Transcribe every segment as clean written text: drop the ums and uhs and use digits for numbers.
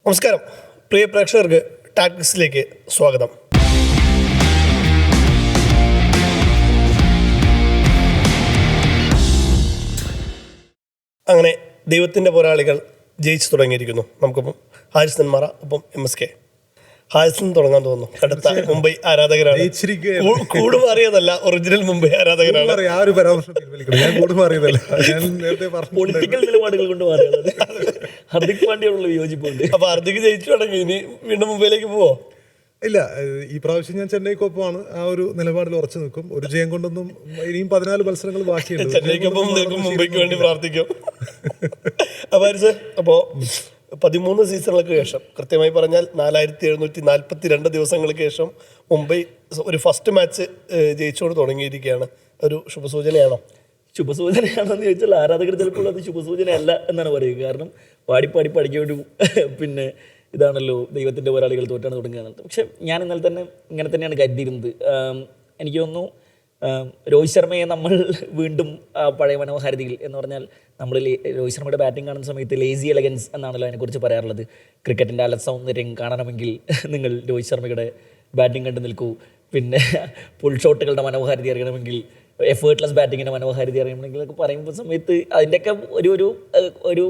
നമസ്കാരം പ്രിയ പ്രേക്ഷകർക്ക് ടാക്ടിക്സിലേക്ക് സ്വാഗതം. അങ്ങനെ ദൈവത്തിൻ്റെ പോരാളികൾ ജയിച്ചു തുടങ്ങിയിരിക്കുന്നു. നമുക്കിപ്പം ഹാരിസ് നെന്മാറ ഒപ്പം MSK. ഹാരിസിന് തുടങ്ങാൻ തോന്നുന്നു. അടുത്ത മുംബൈ ആരാധകരാണ്. കൂടുമാറിയതല്ല, ഒറിജിനൽ മുംബൈ ആരാധകരാണ്. പൊളിറ്റിക്കൽ നിലപാടുകൾ കൊണ്ട് മാറിയത് ഹർദിക് പാണ്ഡ്യയോടുള്ള വിയോജിപ്പുണ്ട്. അപ്പൊ ഹർദിക് ജയിച്ചു തുടങ്ങി, ഇനി വീണ്ടും മുംബൈയിലേക്ക് പോവോ? ഇല്ല, ഈ പ്രാവശ്യം ഞാൻ ചെന്നൈക്കൊപ്പമാണ്. ആ ഒരു നിലപാടിൽ ഉറച്ചു നിൽക്കും. ഒരു ജയം കൊണ്ടൊന്നും, ഇനിയും 14 മത്സരങ്ങൾ ബാക്കിയുണ്ട്. ചെന്നൈക്കൊപ്പം നിൽക്കും, മുംബൈക്ക് വേണ്ടി പ്രാർത്ഥിക്കും. അപ്പൊ ഹാരിസ്, അപ്പോ 13 സീസണുകൾക്ക് ശേഷം, കൃത്യമായി പറഞ്ഞാൽ 4742 ദിവസങ്ങൾക്ക് ശേഷം മുംബൈ ഒരു ഫസ്റ്റ് മാച്ച് ജയിച്ചുകൊണ്ട് തുടങ്ങിയിരിക്കുകയാണ്. ഒരു ശുഭസൂചനയാണോ? ശുഭസൂചനയാണെന്ന് ചോദിച്ചാൽ ആരാധകർ ചിലപ്പോൾ അത് ശുഭസൂചനയല്ല എന്നാണ് പറയുക. കാരണം പാടി പഠിക്കേണ്ട പിന്നെ ഇതാണല്ലോ ദൈവത്തിൻ്റെ പോരാളികൾ തോറ്റാണ് തുടങ്ങുകയാണ്. പക്ഷെ ഞാൻ ഇന്നലെ തന്നെ ഇങ്ങനെ തന്നെയാണ് കരുതിയിരുന്നത്. എനിക്ക് തോന്നുന്നു രോഹിത് ശർമ്മയെ നമ്മൾ വീണ്ടും പഴയ മനോഹാരിതയിൽ എന്ന് പറഞ്ഞാൽ, നമ്മൾ രോഹിത് ശർമ്മയുടെ ബാറ്റിംഗ് കാണുന്ന സമയത്ത് ലേസി എലഗൻസ് എന്നാണല്ലോ അതിനെക്കുറിച്ച് പറയാറുള്ളത്. ക്രിക്കറ്റിൻ്റെ അലസൗന്ദര്യം കാണണമെങ്കിൽ നിങ്ങൾ രോഹിത് ശർമ്മയുടെ ബാറ്റിംഗ് കണ്ട് നിൽക്കൂ. പിന്നെ പുൾ ഷോട്ടുകളുടെ മനോഹാരിത അറിയണമെങ്കിൽ, എഫേർട്ട്ലെസ് ബാറ്റിങ്ങിൻ്റെ മനോഹാരിത അറിയണമെങ്കിൽ ഒക്കെ പറയുമ്പോൾ സമയത്ത് അതിൻ്റെയൊക്കെ ഒരു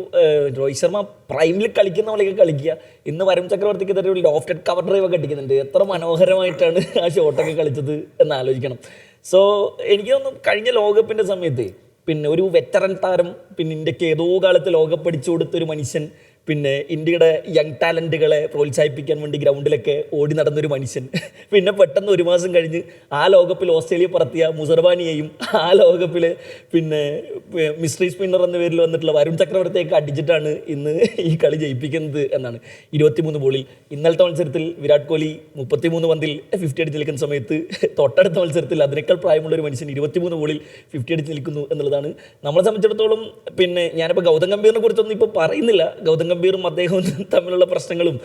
രോഹിത് ശർമ്മ പ്രൈമിൽ കളിക്കുന്ന പോലെയൊക്കെ കളിക്കുക. ഇന്ന് വരുൺ ചക്രവർത്തിക്ക് തന്നെ ഒരു ലോഫ്റ്റഡ് കവർ ഡ്രൈവ് ഒക്കെ അടിക്കുന്നുണ്ട്. എത്ര മനോഹരമായിട്ടാണ് ആ ഷോട്ടൊക്കെ കളിച്ചത് എന്ന് ആലോചിക്കണം. സോ എനിക്ക് തോന്നുന്നു കഴിഞ്ഞ ലോകകപ്പിൻ്റെ സമയത്ത് പിന്നെ ഒരു വെറ്ററൻ താരം, പിന്നെ ഇന്ത്യക്ക് ഏതോ കാലത്ത് ലോകകപ്പ് അടിച്ചു കൊടുത്തൊരു മനുഷ്യൻ, പിന്നെ ഇന്ത്യയുടെ യങ് ടാലൻറ്റുകളെ പ്രോത്സാഹിപ്പിക്കാൻ വേണ്ടി ഗ്രൗണ്ടിലൊക്കെ ഓടി നടന്നൊരു മനുഷ്യൻ, പിന്നെ പെട്ടെന്ന് ഒരു മാസം കഴിഞ്ഞ് ആ ലോകകപ്പിൽ ഓസ്ട്രേലിയ പറത്തിയ മുസർബാനിയെയും ആ ലോകകപ്പിൽ പിന്നെ മിസ്റ്ററി സ്പിന്നർ എന്ന പേരിൽ വന്നിട്ടുള്ള വരുൺ ചക്രവർത്തിയൊക്കെ അടിച്ചിട്ടാണ് ഇന്ന് ഈ കളി ജയിപ്പിക്കുന്നത് എന്നാണ്. 23 ബോളിൽ ഇന്നലത്തെ മത്സരത്തിൽ വിരാട് കോഹ്ലി 33 പന്തിൽ 50 അടിച്ച് നിൽക്കുന്ന സമയത്ത് തൊട്ടടുത്ത മത്സരത്തിൽ അതിനേക്കാൾ പ്രായമുള്ളൊരു മനുഷ്യൻ 23 ബോളിൽ 50 അടിച്ച് നിൽക്കുന്നു എന്നുള്ളതാണ് നമ്മളെ സംബന്ധിച്ചിടത്തോളം. പിന്നെ ഞാനിപ്പോൾ ഗൗതം ഗംഭീറിനെ കുറിച്ചൊന്നും ഇപ്പോൾ പറയുന്നില്ല. ഗൗതം ഗംഭീറും അദ്ദേഹവും തമ്മിലുള്ള പ്രശ്നങ്ങളും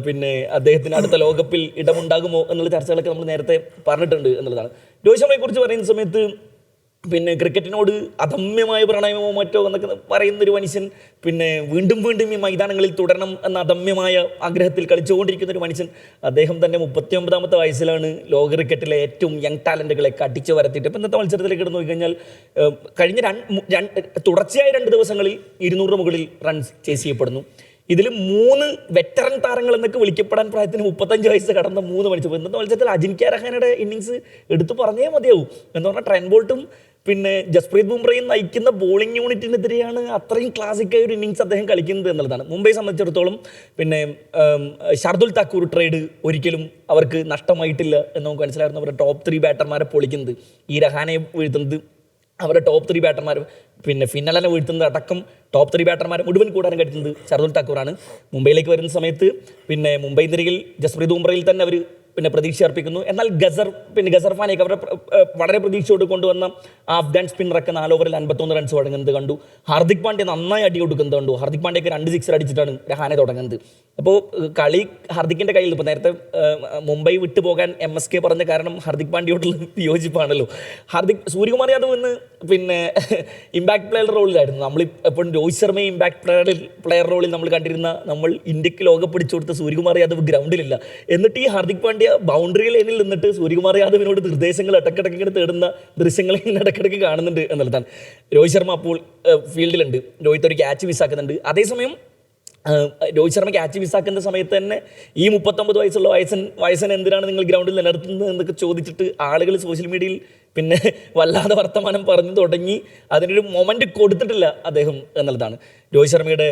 പിന്നെ അദ്ദേഹത്തിന് അടുത്ത ലോകകപ്പിൽ ഇടമുണ്ടാകുമോ എന്നുള്ള ചർച്ചകളൊക്കെ നമ്മൾ നേരത്തെ പറഞ്ഞിട്ടുണ്ട് എന്നുള്ളതാണ്. രോഹിത് ശർമ്മയെ കുറിച്ച് പറയുന്ന സമയത്ത് പിന്നെ ക്രിക്കറ്റിനോട് അദമ്യമായ പ്രണയമോ മറ്റോ എന്നൊക്കെ പറയുന്നൊരു മനുഷ്യൻ, പിന്നെ വീണ്ടും ഈ മൈതാനങ്ങളിൽ തുടരണം എന്ന അദമ്യമായ ആഗ്രഹത്തിൽ കളിച്ചുകൊണ്ടിരിക്കുന്ന ഒരു മനുഷ്യൻ, അദ്ദേഹം തന്നെ 39ാമത്തെ വയസ്സിലാണ് ലോക ക്രിക്കറ്റിലെ ഏറ്റവും യങ് ടാലൻറ്റുകളൊക്കെ അടിച്ചു വരത്തിയിട്ട് ഇപ്പം ഇന്നത്തെ മത്സരത്തിലേക്ക് കിടന്നു നോക്കിക്കഴിഞ്ഞാൽ കഴിഞ്ഞ തുടർച്ചയായ 2 ദിവസങ്ങളിൽ 200 മുകളിൽ റൺസ് ചേസ് ചെയ്യപ്പെടുന്നു. ഇതിൽ 3 വെറ്ററൻ താരങ്ങൾ എന്നൊക്കെ വിളിക്കപ്പെടാൻ പ്രായത്തിന് 35 വയസ്സ് കടന്ന 3 മത്സരം. ഇന്നത്തെ മത്സരത്തിൽ അജിൻക്യ രഹാനയുടെ ഇന്നിങ്സ് എടുത്തു പറഞ്ഞേ മതിയാവും. എന്ന് പറഞ്ഞാൽ ട്രെൻ ബോൾട്ടും പിന്നെ ജസ്പ്രീത് ബുംറയും നയിക്കുന്ന ബോളിംഗ് യൂണിറ്റിനെതിരെയാണ് അത്രയും ക്ലാസിക്കായ ഒരു ഇന്നിങ്സ് അദ്ദേഹം കളിക്കുന്നത് എന്നുള്ളതാണ്. മുംബൈയെ സംബന്ധിച്ചിടത്തോളം പിന്നെ ഷാർദുൽ താക്കൂർ ട്രേഡ് ഒരിക്കലും അവർക്ക് നഷ്ടമായിട്ടില്ല എന്ന് നമുക്ക് മനസ്സിലായിരുന്നു. അവരുടെ ടോപ്പ് 3 ബാറ്റർമാരെ പൊളിക്കുന്നത്, ഈ രഹാനയെ വീഴ്ത്തുന്നത്, അവരുടെ ടോപ്പ് 3 ബാറ്റർമാർ പിന്നെ ഫിന്നലനെ വീഴ്ത്തുന്നത് അടക്കം ടോപ്പ് 3 ബാറ്റർമാരെ മുഴുവൻ കൂടാനും കഴിക്കുന്നത് ഷാർദുൽ താക്കൂറാണ്. മുംബൈയിലേക്ക് വരുന്ന സമയത്ത് പിന്നെ മുംബൈ നിരയിൽ ജസ്പ്രീത് ബുംറയിൽ തന്നെ അവർ പിന്നെ പ്രതീക്ഷ അർപ്പിക്കുന്നു. എന്നാൽ ഗസർ ഫാനെയൊക്കെ അവരുടെ വളരെ പ്രതീക്ഷയോട് കൊണ്ടുവന്ന അഫ്ഗാൻ സ്പിന്നറൊക്കെ 4 ഓവറിൽ 51 റൺസ് വഴങ്ങുന്നത് കണ്ടു. ഹാർദിക് പാണ്ഡ്യ നന്നായി അടി കൊടുക്കുന്നത് കണ്ടു. ഹാർദിക് പാണ്ഡ്യക്ക് 2 സിക്സർ അടിച്ചിട്ടാണ് രഹാനെ തുടങ്ങുന്നത്. അപ്പോൾ കളി ഹാർദിക്കിൻ്റെ കയ്യിൽ. ഇപ്പോൾ നേരത്തെ മുംബൈ വിട്ടു പോകാൻ MSK പറഞ്ഞ കാരണം ഹാർദിക് പാണ്ഡ്യയോടുള്ള വിയോജിപ്പാണല്ലോ. സൂര്യകുമാർ യാദവ് ഇന്ന് പിന്നെ ഇമ്പാക്ട് പ്ലെയർ റോളിലായിരുന്നു. നമ്മൾ എപ്പോഴും രോഹിത് ശർമ്മയെ ഇമ്പാക്ട് പ്ലെയർ റോളിൽ നമ്മൾ കണ്ടിരുന്ന, നമ്മൾ ഇന്ത്യക്ക് ലോകം പിടിച്ചു കൊടുത്ത സൂര്യകുമാർ യാദവ് ഗ്രൗണ്ടിലില്ല. എന്നിട്ട് ഈ ഹാർദിക് പാണ്ഡ്യ ബൗണ്ടറി ലൈനിൽ നിന്നിട്ട് സൂര്യകുമാർ യാദവിനോട് നിർദ്ദേശങ്ങൾ ഇടക്കിടക്ക് ഇങ്ങനെ തേടുന്ന ദൃശ്യങ്ങളെ ഇടക്കിടക്ക് കാണുന്നുണ്ട് എന്നുള്ളതാണ്. രോഹിത് ശർമ്മ അപ്പോൾ ഫീൽഡിലുണ്ട്. രോഹിത് ഒരു ക്യാച്ച് മിസ്സാക്കുന്നുണ്ട്. അതേസമയം രോഹിത് ശർമ്മ ക്യാച്ച് മിസ്സാക്കുന്ന സമയത്ത് തന്നെ ഈ 39 വയസ്സുള്ള വയസ്സൻ എന്തിനാണ് നിങ്ങൾ ഗ്രൗണ്ടിൽ നിലനിർത്തുന്നത് എന്നൊക്കെ ചോദിച്ചിട്ട് ആളുകൾ സോഷ്യൽ മീഡിയയിൽ പിന്നെ വല്ലാതെ വർത്തമാനം പറഞ്ഞു തുടങ്ങി. അതിനൊരു മൊമെൻ്റ് കൊടുത്തിട്ടില്ല അദ്ദേഹം എന്നുള്ളതാണ്. രോഹിത് ശർമ്മയുടെ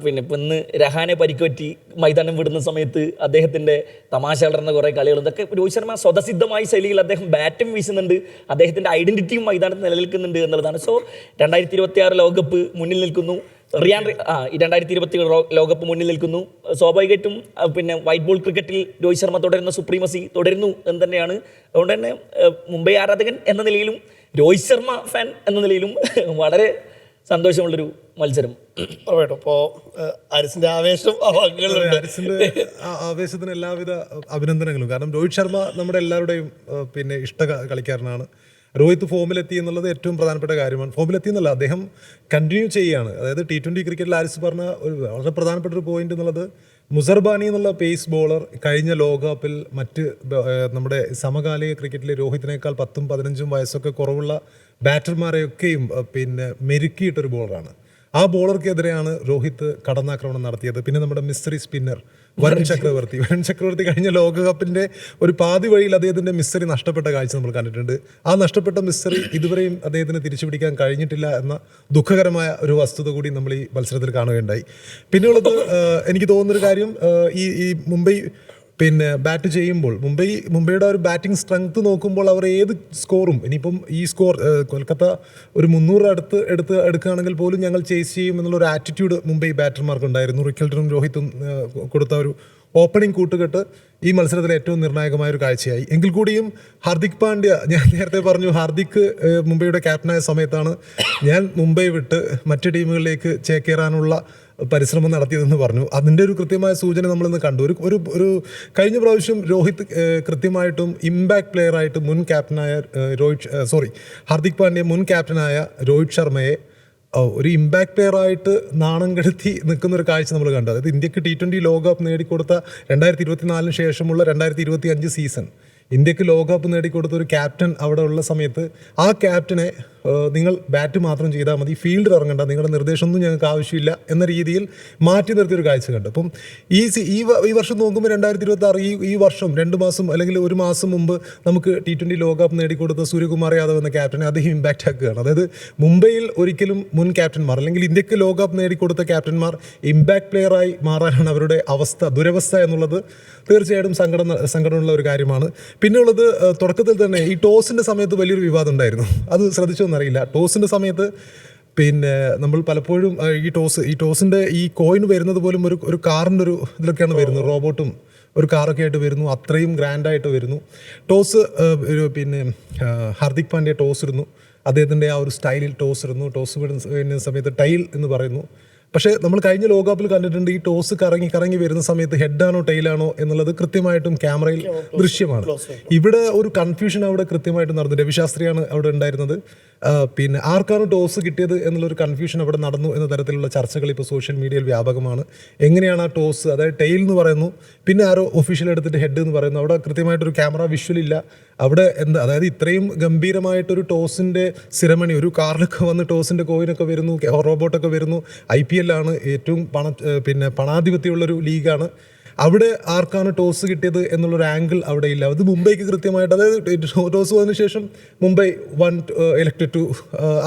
പിന്നെ ഇന്ന് രഹാനെ പരിക്കുപറ്റി മൈതാനം വിടുന്ന സമയത്ത് അദ്ദേഹത്തിൻ്റെ തമാശ വളർന്ന കുറേ കളികൾ, ഇതൊക്കെ രോഹിത് ശർമ്മ സ്വതസിദ്ധമായ ശൈലിയിൽ അദ്ദേഹം ബാറ്റും വീശുന്നുണ്ട്. അദ്ദേഹത്തിൻ്റെ ഐഡൻറ്റിറ്റിയും മൈതാനത്ത് നിലനിൽക്കുന്നുണ്ട് എന്നുള്ളതാണ്. സോ 2026 ലോകകപ്പ് മുന്നിൽ നിൽക്കുന്നു. 2027 ലോകകപ്പ് മുന്നിൽ നിൽക്കുന്നു. സ്വാഭാവികമായിട്ടും പിന്നെ വൈറ്റ് ബോൾ ക്രിക്കറ്റിൽ രോഹിത് ശർമ്മ തുടരുന്ന സുപ്രീമസി തുടരുന്നു എന്ന് തന്നെയാണ്. അതുകൊണ്ട് തന്നെ മുംബൈ ആരാധകൻ എന്ന നിലയിലും രോഹിത് ശർമ്മ ഫാൻ എന്ന നിലയിലും വളരെ സന്തോഷമുള്ളൊരു മത്സരം. ഇപ്പോൾ ഹാരിസിന്റെ ആവേശത്തിന് എല്ലാവിധ അഭിനന്ദനങ്ങളും. കാരണം രോഹിത് ശർമ്മ നമ്മുടെ എല്ലാവരുടെയും പിന്നെ ഇഷ്ട കളിക്കാരനാണ്. രോഹിത് ഫോമിലെത്തി എന്നുള്ളത് ഏറ്റവും പ്രധാനപ്പെട്ട കാര്യമാണ്. ഫോമിലെത്തി എന്നല്ല, അദ്ദേഹം കണ്ടിന്യൂ ചെയ്യുകയാണ്. അതായത് T20 ക്രിക്കറ്റിൽ ഹാരിസ് പറഞ്ഞ ഒരു വളരെ പ്രധാനപ്പെട്ട ഒരു പോയിന്റ് എന്നുള്ളത് മുസർബാനി എന്നുള്ള പേസ് ബോളർ കഴിഞ്ഞ ലോകകപ്പിൽ നമ്മുടെ സമകാലിക ക്രിക്കറ്റിലെ രോഹിത്തിനേക്കാൾ 10-15 വയസ്സൊക്കെ കുറവുള്ള ബാറ്റർമാരെയൊക്കെയും മെരുക്കിയിട്ടൊരു ബോളറാണ്. ആ ബോളർക്കെതിരെയാണ് രോഹിത് കടന്നാക്രമണം നടത്തിയത്. പിന്നെ നമ്മുടെ മിസ്റ്ററി സ്പിന്നർ വരുൺ ചക്രവർത്തി കഴിഞ്ഞ ലോകകപ്പിന്റെ ഒരു പാതി വഴിയിൽ അദ്ദേഹത്തിന്റെ മിസ്റ്ററി നഷ്ടപ്പെട്ട കാഴ്ച നമ്മൾ കണ്ടിട്ടുണ്ട്. ആ നഷ്ടപ്പെട്ട മിസ്റ്ററി ഇതുവരെയും അദ്ദേഹത്തിന് തിരിച്ചുപിടിക്കാൻ കഴിഞ്ഞിട്ടില്ല എന്ന ദുഃഖകരമായ ഒരു വസ്തുത കൂടി നമ്മൾ ഈ മത്സരത്തിൽ കാണുകയുണ്ടായി. പിന്നെയുള്ളത് എനിക്ക് തോന്നുന്നൊരു കാര്യം, ഈ മുംബൈ ബാറ്റ് ചെയ്യുമ്പോൾ മുംബൈയുടെ ഒരു ബാറ്റിംഗ് സ്ട്രെങ്ത് നോക്കുമ്പോൾ അവർ ഏത് സ്കോറും, ഇനിയിപ്പം ഈ സ്കോർ കൊൽക്കത്ത ഒരു 300 എടുക്കുകയാണെങ്കിൽ പോലും ഞങ്ങൾ ചേസ് ചെയ്യും എന്നുള്ളൊരു ആറ്റിറ്റ്യൂഡ് മുംബൈ ബാറ്റർമാർക്ക് ഉണ്ടായിരുന്നു. റിക്കൽട്ടനും രോഹിത്തും കൊടുത്ത ഒരു ഓപ്പണിംഗ് കൂട്ടുകെട്ട് ഈ മത്സരത്തിലെ ഏറ്റവും നിർണായകമായ ഒരു കാഴ്ചയായി. എങ്കിൽ കൂടിയും ഹാർദിക് പാണ്ഡ്യ, ഞാൻ നേരത്തെ പറഞ്ഞു, ഹാർദിക് മുംബൈയുടെ ക്യാപ്റ്റനായ സമയത്താണ് ഞാൻ മുംബൈ വിട്ട് മറ്റ് ടീമുകളിലേക്ക് ചേക്കേറാനുള്ള പരിശ്രമം നടത്തിയതെന്ന് പറഞ്ഞു. അതിൻ്റെ ഒരു കൃത്യമായ സൂചന നമ്മളിന്ന് കണ്ടു. ഒരു കഴിഞ്ഞ പ്രാവശ്യം രോഹിത് കൃത്യമായിട്ടും ഇമ്പാക്ട് പ്ലെയറായിട്ട് മുൻ ക്യാപ്റ്റനായ ഹാർദിക് പാണ്ഡ്യ മുൻ ക്യാപ്റ്റനായ രോഹിത് ശർമ്മയെ ഒരു ഇമ്പാക്ട് പ്ലെയറായിട്ട് നാണം കെടുത്തി നിൽക്കുന്ന ഒരു കാഴ്ച നമ്മൾ കണ്ടു. അതായത് ഇന്ത്യക്ക് T20 ലോകകപ്പ് നേടിക്കൊടുത്ത 2024 ശേഷമുള്ള 2025 സീസൺ ഇന്ത്യക്ക് ലോകകപ്പ് നേടിക്കൊടുത്ത ഒരു ക്യാപ്റ്റൻ അവിടെ ഉള്ള സമയത്ത് ആ ക്യാപ്റ്റനെ നിങ്ങൾ ബാറ്റ് മാത്രം ചെയ്താൽ മതി, ഫീൽഡിൽ ഇറങ്ങണ്ട, നിങ്ങളുടെ നിർദ്ദേശമൊന്നും ഞങ്ങൾക്ക് ആവശ്യമില്ല എന്ന രീതിയിൽ മാറ്റി നിർത്തിയൊരു കാഴ്ച കണ്ടു. അപ്പം ഈ വർഷം നോക്കുമ്പോൾ 2026 ഈ വർഷം 2 മാസം അല്ലെങ്കിൽ 1 മാസം മുമ്പ് നമുക്ക് T20 ലോകകപ്പ് നേടിക്കൊടുത്ത സൂര്യകുമാർ യാദവ് എന്ന ക്യാപ്റ്റനെ അദ്ദേഹം ഇമ്പാക്റ്റ് ആക്കുകയാണ്. അതായത് മുംബൈയിൽ ഒരിക്കലും മുൻ ക്യാപ്റ്റന്മാർ അല്ലെങ്കിൽ ഇന്ത്യക്ക് ലോകകപ്പ് നേടിക്കൊടുത്ത ക്യാപ്റ്റന്മാർ ഇമ്പാക്ട് പ്ലെയറായി മാറാനാണ് അവരുടെ ദുരവസ്ഥ എന്നുള്ളത് തീർച്ചയായിട്ടും സങ്കടമുള്ള ഒരു കാര്യമാണ്. പിന്നെയുള്ളത്, തുടക്കത്തിൽ തന്നെ ഈ ടോസിൻ്റെ സമയത്ത് വലിയൊരു വിവാദം ഉണ്ടായിരുന്നു. അത് ശ്രദ്ധിച്ചോന്നറിയില്ല. ടോസിൻ്റെ സമയത്ത് നമ്മൾ പലപ്പോഴും ഈ ടോസിൻ്റെ ഈ കോയിൻ വരുന്നത് പോലും ഒരു കാറിൻ്റെ ഒരു ഇതിലൊക്കെയാണ് വരുന്നത്. റോബോട്ടും ഒരു കാറൊക്കെ ആയിട്ട് വരുന്നു, അത്രയും ഗ്രാൻഡായിട്ട് വരുന്നു. ടോസ് ഹാർദിക് പാണ്ഡ്യ ടോസ് ഇടുന്നു, അദ്ദേഹത്തിൻ്റെ ആ ഒരു സ്റ്റൈലിൽ ടോസ് ഇടുന്നു. ടോസ് വിടുന്ന സമയത്ത് ടൈൽ എന്ന് പറയുന്നു. പക്ഷേ നമ്മൾ കഴിഞ്ഞ ലോകകപ്പിൽ കണ്ടിട്ടുണ്ട്, ഈ ടോസ് കറങ്ങി വരുന്ന സമയത്ത് ഹെഡാണോ ടൈലാണോ എന്നുള്ളത് കൃത്യമായിട്ടും ക്യാമറയിൽ ദൃശ്യമാണ്. ഇവിടെ ഒരു കൺഫ്യൂഷൻ അവിടെ കൃത്യമായിട്ട് നടന്നു. രവിശാസ്ത്രിയാണ് അവിടെ ഉണ്ടായിരുന്നത്. ആർക്കാണ് ടോസ് കിട്ടിയത് എന്നുള്ളൊരു കൺഫ്യൂഷൻ അവിടെ നടന്നു എന്ന തരത്തിലുള്ള ചർച്ചകൾ ഇപ്പോൾ സോഷ്യൽ മീഡിയയിൽ വ്യാപകമാണ്. എങ്ങനെയാണ് ആ ടോസ്, അതായത് ടൈൽ എന്ന് പറയുന്നു, പിന്നെ ആരോ ഒഫീഷ്യൽ എടുത്തിട്ട് ഹെഡ് എന്ന് പറയുന്നു. അവിടെ കൃത്യമായിട്ടൊരു ക്യാമറ വിഷ്വൽ ഇല്ല. അവിടെ അതായത് ഇത്രയും ഗംഭീരമായിട്ടൊരു ടോസിൻ്റെ സിരമണി, ഒരു കാറിലൊക്കെ വന്ന് ടോസിൻ്റെ കോയിനൊക്കെ വരുന്നു, റോബോട്ടൊക്കെ വരുന്നു. IPL ആണ്, ഏറ്റവും പണാധിപത്യമുള്ളൊരു ലീഗാണ്. അവിടെ ആർക്കാണ് ടോസ് കിട്ടിയത് എന്നുള്ളൊരു ആംഗിൾ അവിടെ ഇല്ല. അത് മുംബൈക്ക് കൃത്യമായിട്ട്, അതായത് ടോസ് വന്നതിന് ശേഷം മുംബൈ 1-2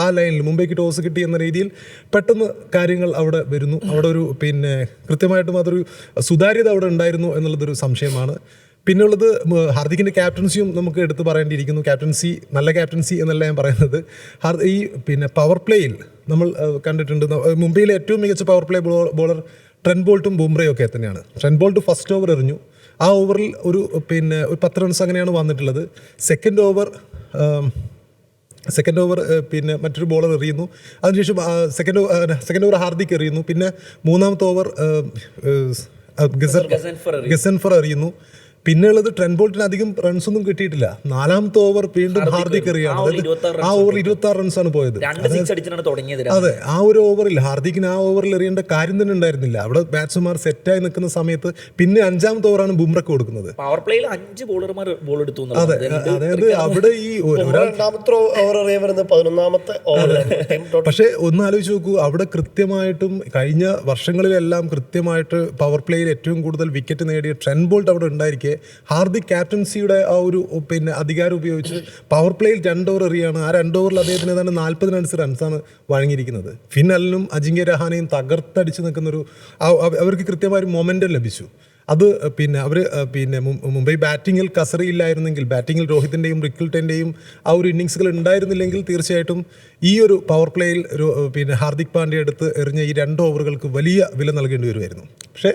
ആ ലൈനിൽ മുംബൈക്ക് ടോസ് കിട്ടി എന്ന രീതിയിൽ പെട്ടെന്ന് കാര്യങ്ങൾ അവിടെ വരുന്നു. അവിടെ ഒരു കൃത്യമായിട്ടും അതൊരു സുതാര്യത അവിടെ ഉണ്ടായിരുന്നു എന്നുള്ളതൊരു സംശയമാണ്. പിന്നുള്ളത്, ഹാർദിക്കിൻ്റെ ക്യാപ്റ്റൻസിയും നമുക്ക് എടുത്ത് പറയേണ്ടിയിരിക്കുന്നു. നല്ല ക്യാപ്റ്റൻസി എന്നല്ല ഞാൻ പറയുന്നത്. ഈ പവർ പ്ലേയിൽ നമ്മൾ കണ്ടിട്ടുണ്ട്, മുംബൈയിലെ ഏറ്റവും മികച്ച പവർ പ്ലേ ബോളർ ട്രെന്റ് ബോൾട്ടും ബുംറയും ഒക്കെ തന്നെയാണ്. ട്രെന്റ് ബോൾട്ട് ഫസ്റ്റ് ഓവർ എറിഞ്ഞു. ആ ഓവറിൽ ഒരു 10 റൺസ് അങ്ങനെയാണ് വന്നിട്ടുള്ളത്. സെക്കൻഡ് ഓവർ മറ്റൊരു ബോളർ എറിയുന്നു. അതിനുശേഷം സെക്കൻഡ് ഓവർ ഹാർദിക് എറിയുന്നു. പിന്നെ മൂന്നാമത്തെ ഓവർ ഗസൻഫർ എറിയുന്നു. പിന്നെയുള്ളത് ട്രെന്റ് ബോൾട്ടിന് അധികം റൺസ് ഒന്നും കിട്ടിയിട്ടില്ല. 4ാമത്തെ ഓവർ വീണ്ടും ഹാർദിക് എറിയാണ്. ആ ഓവർ 26 റൺസാണ് പോയത്. അതെ, ആ ഒരു ഓവറിൽ ഹാർദിക്കിന് ആ ഓവറിൽ എറിയേണ്ട കാര്യം തന്നെ ഉണ്ടായിരുന്നില്ല. അവിടെ ബാറ്റ്സ്മാർ സെറ്റായി നിൽക്കുന്ന സമയത്ത് പിന്നെ 5ാമത്തെ ഓവറാണ് ബുംറയ്ക്ക് കൊടുക്കുന്നത്. പവർ പ്ലേയിൽ 5 ബോളർമാർ ബോൾ എടുത്തു. അതെ, അതായത് അവിടെ ഈ പക്ഷേ ഒന്ന് ആലോചിച്ച് നോക്കൂ, അവിടെ കൃത്യമായിട്ടും കഴിഞ്ഞ വർഷങ്ങളിലെല്ലാം കൃത്യമായിട്ട് പവർ പ്ലേയിൽ ഏറ്റവും കൂടുതൽ വിക്കറ്റ് നേടിയ ട്രെന്റ് ബോൾട്ട് അവിടെ ഉണ്ടായിരിക്കെ ഹാർദിക് ക്യാപ്റ്റൻസിയുടെ ആ ഒരു അധികാരം ഉപയോഗിച്ച് പവർ പ്ലേയിൽ 2 ഓവർ എറിയാണ്. ആ 2 ഓവറിൽ അദ്ദേഹത്തിന് ഏതാണ്ട് 40 റൺസാണ് വഴങ്ങിയിരിക്കുന്നത്. ഫിൻ അലനും അജിങ്ക്യ രഹാനെയും തകർത്തടിച്ച് നിൽക്കുന്നൊരു അവർക്ക് കൃത്യമായ മൊമെന്റം ലഭിച്ചു. അത് അവർ മുംബൈ ബാറ്റിങ്ങിൽ കസറിയില്ലായിരുന്നെങ്കിൽ, ബാറ്റിങ്ങിൽ രോഹിത്തിൻ്റെയും റിക്കിൾട്ടൻ്റെയും ആ ഒരു ഇന്നിങ്സുകൾ ഉണ്ടായിരുന്നില്ലെങ്കിൽ തീർച്ചയായിട്ടും ഈ ഒരു പവർ പ്ലേയിൽ ഹാർദിക് പാണ്ഡ്യ എടുത്ത് എറിഞ്ഞ ഈ 2 ഓവറുകൾക്ക് വലിയ വില നൽകേണ്ടി വരുമായിരുന്നു. പക്ഷേ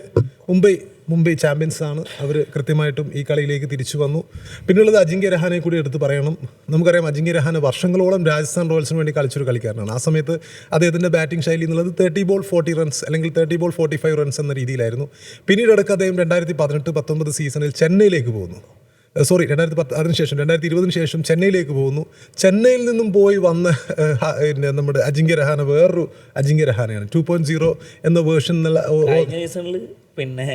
മുംബൈ ചാമ്പ്യൻസ് ആണ്. അവർ കൃത്യമായിട്ടും ഈ കളിയിലേക്ക് തിരിച്ചു വന്നു. പിന്നെയുള്ളത് അജിങ്ക്യ രഹാനെ കൂടി എടുത്ത് പറയണം. നമുക്കറിയാം, അജിങ്ക്യ രഹാനെ വർഷങ്ങളോളം രാജസ്ഥാൻ റോയൽസിന് വേണ്ടി കളിച്ചൊരു കളിക്കാരനാണ്. ആ സമയത്ത് അദ്ദേഹത്തിൻ്റെ ബാറ്റിംഗ് ശൈലി എന്നുള്ളത് 30 ബോൾ 40 റൺസ് അല്ലെങ്കിൽ 30 ബോൾ 45 റൺസ് എന്ന രീതിയിലായിരുന്നു. പിന്നീട് അദ്ദേഹം 2018-19 സീസണിൽ ചെന്നൈയിലേക്ക് പോകുന്നു. സോറി 2010 അതിനുശേഷം 2020 ശേഷം ചെന്നൈയിലേക്ക് പോകുന്നു. ചെന്നൈയിൽ നിന്നും പോയി വന്ന നമ്മുടെ അജിങ്ക്യ രഹാന വേറൊരു അജിങ്ക്യ രഹാനയാണ്. 2.0 എന്ന വേർഷൻ എന്നുള്ള കഴിഞ്ഞ സീസണിൽ പിന്നെ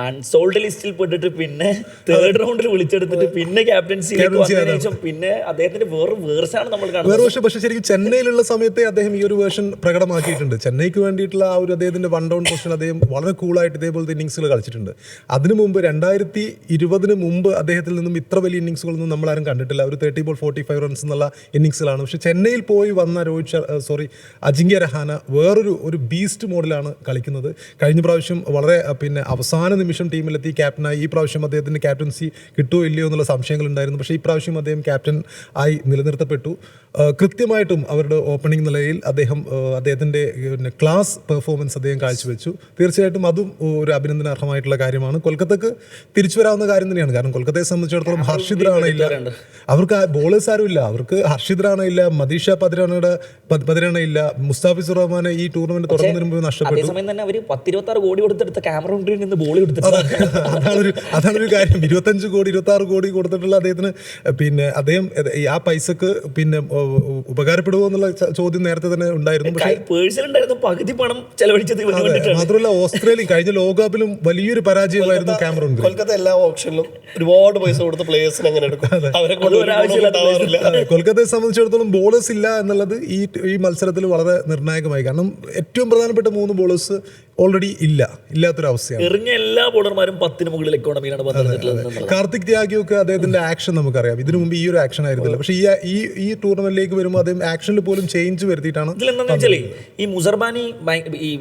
അൺസോൾഡ് ലിസ്റ്റിൽ പെട്ടിട്ട് പിന്നെ തേർഡ് റൗണ്ടിൽ വിളിച്ചെടുത്തിട്ട് പിന്നെ ക്യാപ്റ്റൻസിയിലേക്ക് വന്നതിന് ശേഷം പിന്നെ അദ്ദേഹത്തിന്റെ വേറെ വേർഷനാണ് നമ്മൾ കാണുന്നത്. വേറെ പക്ഷേ ശരിക്കും ചെന്നൈയിലുള്ള സമയത്തെ അദ്ദേഹം ഈ ഒരു വേർഷൻ പ്രകടമാക്കിയിട്ടുണ്ട്. ചെന്നൈക്ക് വേണ്ടിയിട്ടുള്ള ആ ഒരു അദ്ദേഹത്തിന്റെ വൺ ഡൗൺ പൊസിഷൻ അദ്ദേഹം വളരെ കൂളായിട്ട് ഇതേപോലത്തെ ഇന്നിങ്സുകൾ കളിച്ചിട്ടുണ്ട്. അതിനു മുമ്പ് 2020 മുമ്പ് അദ്ദേഹത്തിൽ നിന്നും ഇത്ര വലിയ ഇന്നിങ്സുകളൊന്നും നമ്മളാരും കണ്ടിട്ടില്ല. ഒരു 30 ബോൾ 45 റൺസ് എന്നുള്ള ഇന്നിങ്സിലാണ്. പക്ഷേ ചെന്നൈയിൽ പോയി വന്ന അജിങ്ക്യ രഹാന വേറൊരു ബീസ്റ്റ് മോഡിലാണ് കളിക്കുന്നത്. കഴിഞ്ഞ പ്രാവശ്യം വളരെ പിന്നെ അവസാന നിമിഷം ടീമിലെത്തി ക്യാപ്റ്റനായി. ഈ പ്രാവശ്യം അദ്ദേഹത്തിന് ക്യാപ്റ്റൻസി കിട്ടുമോ ഇല്ലയോ എന്നുള്ള സംശയങ്ങളുണ്ടായിരുന്നു. പക്ഷേ ഈ പ്രാവശ്യം അദ്ദേഹം ക്യാപ്റ്റൻ ആയി നിലനിർത്തപ്പെട്ടു. കൃത്യമായിട്ടും അവരുടെ ഓപ്പണിംഗ് നിലയിൽ അദ്ദേഹത്തിൻ്റെ ക്ലാസ് പെർഫോമൻസ് അദ്ദേഹം കാഴ്ചവെച്ചു. തീർച്ചയായിട്ടും അതും ഒരു അഭിനന്ദനാർഹമായിട്ടുള്ള കാര്യമാണ്. കൊൽക്കത്തക്ക് തിരിച്ചു വരാവുന്ന കാര്യം തന്നെയാണ്. കാരണം കൊൽക്കത്തയെ സംബന്ധിച്ചിടത്തോളം ഹർഷിത് റാണയില്ല, അവർക്ക് ബോളേഴ്സ് ആരുമില്ല. അവർക്ക് ഹർഷിത് റാണയില്ല, മദീഷ പതിരാണയില്ല, മുസ്താഫിസുർ റഹ്മാനെ ഈ ടൂർണമെന്റ് തുടങ്ങുന്നതിന് മുമ്പ് നഷ്ടപ്പെട്ടു. അതേസമയം തന്നെ അവർ 10-26 കോടി കൊടുത്തെടുത്ത ക്യാമറൂണിൽ നിന്ന് ബോൾ അതാണൊരു കാര്യം. 25 കോടി 26 കോടി കൊടുത്തിട്ടുള്ള അദ്ദേഹത്തിന് പിന്നെ അദ്ദേഹം ആ പൈസക്ക് പിന്നെ ഉപകാരപ്പെടുമോ എന്നുള്ള ചോദ്യം നേരത്തെ തന്നെ ഉണ്ടായിരുന്നു. പക്ഷേ പകുതി പണം ചെലവഴിച്ചത് മാത്രമല്ല ഓസ്ട്രേലിയ കഴിഞ്ഞ ലോകകപ്പിലും വലിയൊരു പരാജയമായിരുന്നു കാമറൂൺ. കൊൽക്കത്ത എല്ലാ ഓപ്ഷനിലും ഒരുപാട് പൈസ കൊടുത്ത പ്ലേയേഴ്സിനെ അങ്ങനെ എടുക്കും. കൊൽക്കത്തയെ സംബന്ധിച്ചിടത്തോളം ബോളേഴ്സ് ഇല്ല എന്നുള്ളത് ഈ മത്സരത്തിൽ വളരെ നിർണായകമായി. കാരണം ഏറ്റവും പ്രധാനപ്പെട്ട 3 ബോളേഴ്സ് ഓൾറെഡി ഇല്ലാത്തൊരവസ്ഥയാണ്. എറിഞ്ഞ എല്ലാ ബോളർമാരും 10 മുകളിൽ എക്കോണമിയിലാണ് വന്നിട്ടുള്ളത്. കാർത്തിക് ത്യാഗിയൊക്കെ അദ്ദേഹത്തിന്റെ ആക്ഷൻ നമുക്കറിയാം. ഇതിനു മുമ്പ് ഈ ഒരു ആക്ഷൻ ആയിരുന്നില്ല. പക്ഷേ ഈ ടൂർണമെന്റിലേക്ക് വരുമ്പോൾ അദ്ദേഹം ആക്ഷനിൽ പോലും ചേഞ്ച് വരുത്തിയിട്ടാണ്. ഇതിലെന്താണെന്ന് വെച്ചാൽ ഈ മുസർബാനി ഈ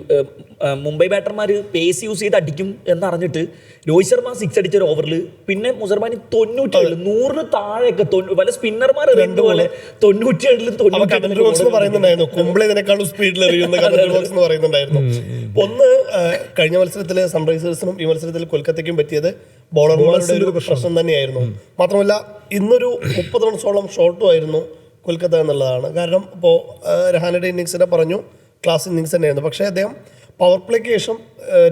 മുംബൈ ബാറ്റർമാർ പേസ് യൂസ് ചെയ്ത് അടിക്കും എന്നറിഞ്ഞിട്ട് രോഹിത് ശർമ്മ 6 അടിച്ച ഒരു ഓവറിൽ പിന്നെ മുസർബാനി 97 100 താഴെയൊക്കെ പല സ്പിന്നർമാർ പോലെ 97 പറയുന്നുണ്ടായിരുന്നു. കുംബ്ലെ ഇതിനേക്കാളും സ്പീഡിൽ എറിയുന്ന പറയുന്നുണ്ടായിരുന്നു. ഒന്ന് കഴിഞ്ഞ മത്സരത്തിൽ സൺറൈസേഴ്സിനും ഈ മത്സരത്തിൽ കൊൽക്കത്തയ്ക്കും പറ്റിയത് ബോളർമാരുടെ ഒരു പ്രശ്നം തന്നെയായിരുന്നു. മാത്രമല്ല ഇന്നൊരു 30 റൺസോളം ഷോട്ടും ആയിരുന്നു കൊൽക്കത്ത എന്നുള്ളതാണ്. കാരണം ഇപ്പോൾ രഹാനയുടെ ഇന്നിങ്സിനെ പറഞ്ഞു ക്ലാസ് ഇന്നിങ്സ് തന്നെയായിരുന്നു. പക്ഷേ അദ്ദേഹം പവർ പ്ലേക്ക് ശേഷം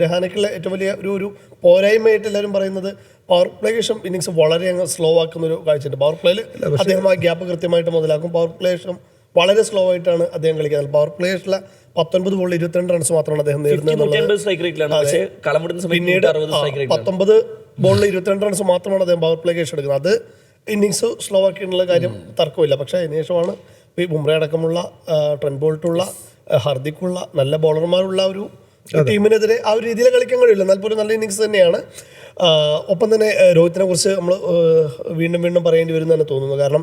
രഹാനയ്ക്കുള്ള ഏറ്റവും വലിയ ഒരു പോരായ്മയായിട്ട് എല്ലാവരും പറയുന്നത് പവർ പ്ലേക്ക് ശേഷം ഇന്നിങ്സ് വളരെ അങ്ങ് സ്ലോ ആക്കുന്ന ഒരു കാഴ്ചയുണ്ട്. പവർ പ്ലേയിൽ അദ്ദേഹം ആ ഗ്യാപ്പ് കൃത്യമായിട്ട് മുതലാക്കും. പവർ പ്ലേ ശേഷം വളരെ സ്ലോ ആയിട്ടാണ് അദ്ദേഹം കളിക്കുന്നത്. പവർ പ്ലേയിലുള്ള 19 ബോളിൽ 22 റൺസ് മാത്രമാണ് അദ്ദേഹം നേടുന്നത്. പിന്നീട് 19 ബോളിൽ 22 റൺസ് മാത്രമാണ് അദ്ദേഹം പവർ പ്ലേ കേസ് എടുക്കുന്നത്. അത് ഇന്നിങ്സ് സ്ലോ ആക്കിയുള്ള കാര്യം തർക്കമില്ല. പക്ഷേ അതിനുശേഷമാണ് ഈ ബുംറ അടക്കമുള്ള ട്രെന്റ് ബോൾട്ടുള്ള ഹർദിക്കുള്ള നല്ല ബോളർമാരുള്ള ഒരു ടീമിനെതിരെ ആ ഒരു രീതിയിൽ കളിക്കാൻ കഴിയില്ല. എന്നാൽ പോലും നല്ല ഇന്നിങ്സ് തന്നെയാണ്. ഒപ്പം തന്നെ രോഹിത്തിനെ കുറിച്ച് നമ്മൾ വീണ്ടും പറയേണ്ടി വരുന്നു തന്നെ തോന്നുന്നു. കാരണം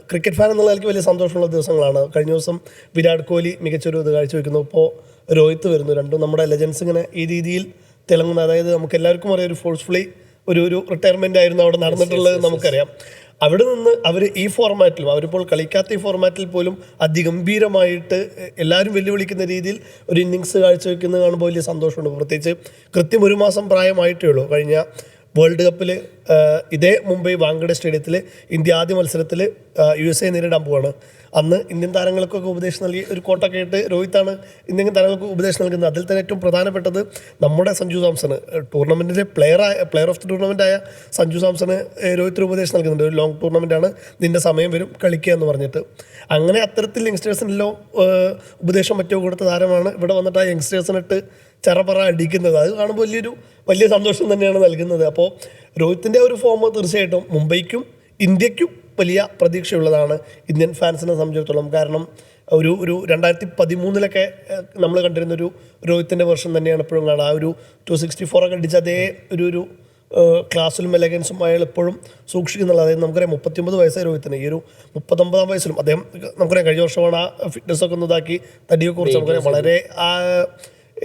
ക്രിക്കറ്റ് ഫാൻ എന്നുള്ള എനിക്ക് വലിയ സന്തോഷമുള്ള ദിവസങ്ങളാണ്. കഴിഞ്ഞ ദിവസം വിരാട് കോഹ്ലി മികച്ചൊരു ഇത് കാഴ്ചവെക്കുന്നു. ഇപ്പോൾ രോഹിത്ത് വരുന്നു. രണ്ടും നമ്മുടെ ലെജൻസ് ഇങ്ങനെ ഈ രീതിയിൽ തിളങ്ങുന്ന, അതായത് നമുക്ക് എല്ലാവർക്കും അറിയാം ഒരു ഫോഴ്സ്ഫുള്ളി ഒരു റിട്ടയർമെൻ്റ് ആയിരുന്നു അവിടെ നടന്നിട്ടുള്ളത് നമുക്കറിയാം. അവിടെ നിന്ന് അവർ ഈ ഫോർമാറ്റിലും അവരിപ്പോൾ കളിക്കാത്ത ഈ ഫോർമാറ്റിൽ പോലും അതിഗംഭീരമായിട്ട് എല്ലാവരും വെല്ലുവിളിക്കുന്ന രീതിയിൽ ഒരു ഇന്നിങ്സ് കാഴ്ചവെക്കുന്നത് കാണുമ്പോൾ വലിയ സന്തോഷമുണ്ട്. പ്രത്യേകിച്ച് കൃത്യം 1 മാസം പ്രായമായിട്ടേ ഉള്ളൂ. കഴിഞ്ഞ വേൾഡ് കപ്പിൽ ഇതേ മുംബൈ വാങ്കഡെ സ്റ്റേഡിയത്തിൽ ഇന്ത്യ ആദ്യ മത്സരത്തിൽ USA നേരിടാൻ പോവാണ്. അന്ന് ഇന്ത്യൻ താരങ്ങൾക്കൊക്കെ ഉപദേശം നൽകി ഒരു കോട്ടൊക്കെ ഇട്ട് രോഹിത്താണ് ഇന്ത്യൻ താരങ്ങൾക്ക് ഉപദേശം നൽകുന്നത്. അതിൽ തന്നെ ഏറ്റവും പ്രധാനപ്പെട്ടത് നമ്മുടെ സഞ്ജു സാംസണ്, ടൂർണമെൻറ്റിൻ്റെ പ്ലെയർ ഓഫ് ദി ടൂർണമെൻ്റ് ആയ സഞ്ജു സാംസണ് രോഹിത്തിന് ഉപദേശം നൽകുന്നുണ്ട്. ഒരു ലോങ് ടൂർണമെൻ്റാണ്, നിൻ്റെ സമയം വരും, കളിക്കുക എന്ന് പറഞ്ഞിട്ട്. അങ്ങനെ അത്തരത്തിൽ യങ്സ്റ്റേഴ്സിനെല്ലാം ഉപദേശം മറ്റോ കൊടുത്ത താരമാണ് ഇവിടെ വന്നിട്ട് ആ യങ്സ്റ്റേഴ്സിനിട്ട് ചറപറ അടിക്കുന്നത്. അത് കാണുമ്പോൾ വലിയ സന്തോഷം തന്നെയാണ് നൽകുന്നത്. അപ്പോൾ രോഹിത്തിൻ്റെ ഒരു ഫോം തീർച്ചയായിട്ടും മുംബൈക്കും ഇന്ത്യക്കും വലിയ പ്രതീക്ഷയുള്ളതാണ് ഇന്ത്യൻ ഫാൻസിനെ സംബന്ധിച്ചിടത്തോളം. കാരണം ഒരു 2013 നമ്മൾ കണ്ടിരുന്നൊരു രോഹിത്തിൻ്റെ വെർഷൻ തന്നെയാണ് എപ്പോഴും കാണുക. ആ ഒരു 264 ഒക്കെ അടിച്ച അതേ ഒരു ക്ലാസ്സിലും എലഗൻസും അയാൾ എപ്പോഴും സൂക്ഷിക്കുന്നുള്ളത്. അതായത് നമുക്കറിയാം 39 വയസ്സായി രോഹിത്തിന്. ഈ ഒരു 39 വയസ്സിലും അദ്ദേഹം നമുക്കറിയാം കഴിഞ്ഞ വർഷമാണ് ആ ഫിറ്റ്നസ്സൊക്കെ ഒന്ന് ഇതാക്കി തടിയൊക്കെ കുറിച്ച് നമുക്കറിയാം വളരെ